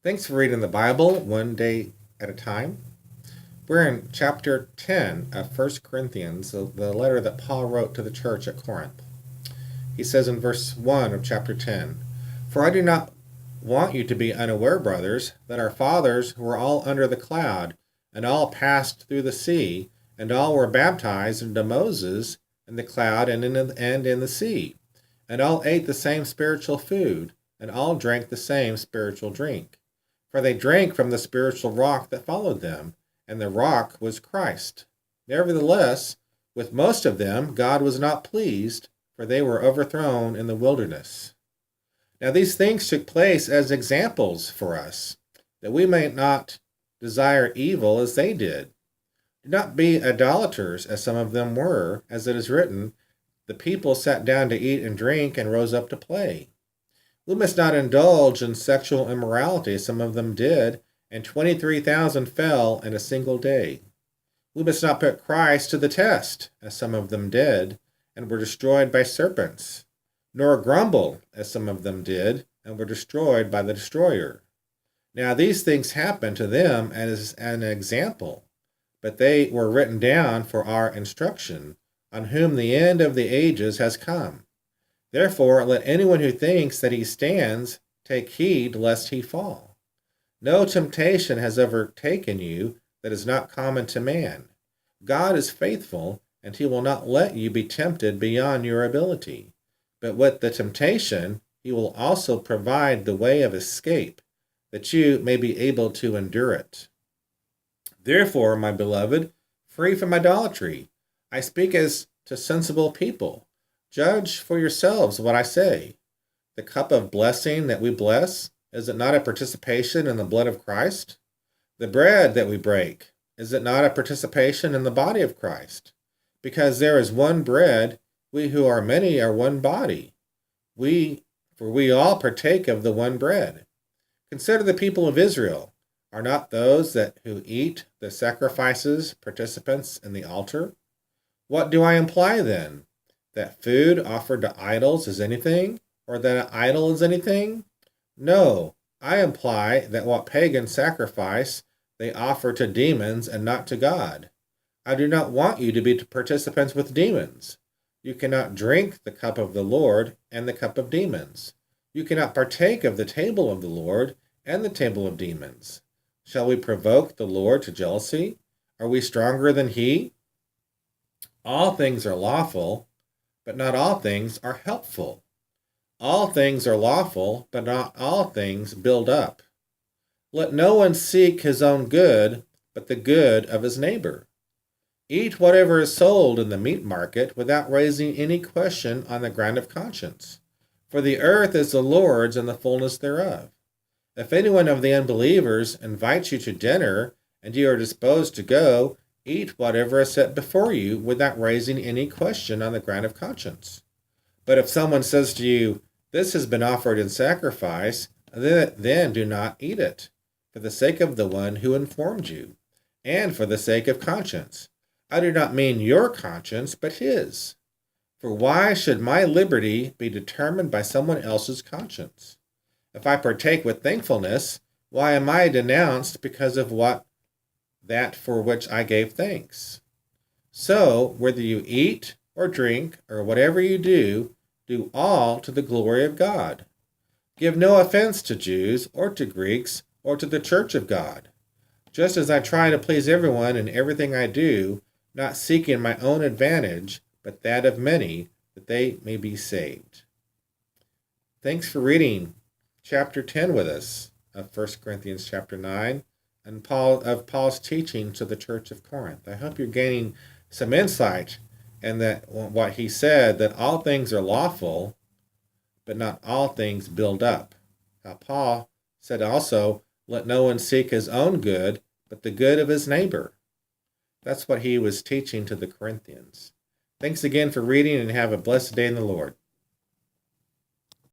Thanks for reading the Bible one day at a time. We're in chapter 10 of First Corinthians, the letter that Paul wrote to the church at Corinth. He says in verse 1 of chapter 10, "For I do not want you to be unaware, brothers, that our fathers were all under the cloud, and all passed through the sea, and all were baptized into Moses in the cloud and in the sea, and all ate the same spiritual food, and all drank the same spiritual drink. For they drank from the spiritual rock that followed them, and the rock was Christ. Nevertheless, with most of them God was not pleased, for they were overthrown in the wilderness." Now these things took place as examples for us, that we may not desire evil as they did. Do not be idolaters, as some of them were, as it is written, "The people sat down to eat and drink and rose up to play." We must not indulge in sexual immorality, as some of them did, and 23,000 fell in a single day. We must not put Christ to the test, as some of them did, and were destroyed by serpents, nor grumble, as some of them did, and were destroyed by the destroyer. Now these things happened to them as an example, but they were written down for our instruction, on whom the end of the ages has come. Therefore, let anyone who thinks that he stands take heed lest he fall. No temptation has overtaken you that is not common to man. God is faithful, and he will not let you be tempted beyond your ability. But with the temptation, he will also provide the way of escape, that you may be able to endure it. Therefore, my beloved, free from idolatry, I speak as to sensible people. Judge for yourselves what I say. The cup of blessing that we bless, is it not a participation in the blood of Christ? The bread that we break, is it not a participation in the body of Christ? Because there is one bread, we who are many are one body. For we all partake of the one bread. Consider the people of Israel. Are not those who eat the sacrifices participants in the altar? What do I imply then? That food offered to idols is anything, or that an idol is anything? No, I imply that what pagans sacrifice, they offer to demons and not to God. I do not want you to be participants with demons. You cannot drink the cup of the Lord and the cup of demons. You cannot partake of the table of the Lord and the table of demons. Shall we provoke the Lord to jealousy? Are we stronger than he? All things are lawful, but not all things are helpful. All things are lawful, but not all things build up. Let no one seek his own good, but the good of his neighbor. Eat whatever is sold in the meat market without raising any question on the ground of conscience. For the earth is the Lord's and the fullness thereof. If anyone of the unbelievers invites you to dinner, and you are disposed to go, eat whatever is set before you without raising any question on the ground of conscience. But if someone says to you, "This has been offered in sacrifice," then do not eat it, for the sake of the one who informed you, and for the sake of conscience. I do not mean your conscience, but his. For why should my liberty be determined by someone else's conscience? If I partake with thankfulness, why am I denounced because of that for which I gave thanks? So, whether you eat or drink or whatever you do all to the glory of God. Give no offense to Jews or to Greeks or to the church of God, just as I try to please everyone in everything I do, not seeking my own advantage, but that of many, that they may be saved. Thanks for reading chapter 10 with us of 1 Corinthians chapter 9 and Paul's teaching to the church of Corinth. I hope you're gaining some insight in that what he said, that all things are lawful, but not all things build up. Now Paul said also, let no one seek his own good, but the good of his neighbor. That's what he was teaching to the Corinthians. Thanks again for reading, and have a blessed day in the Lord.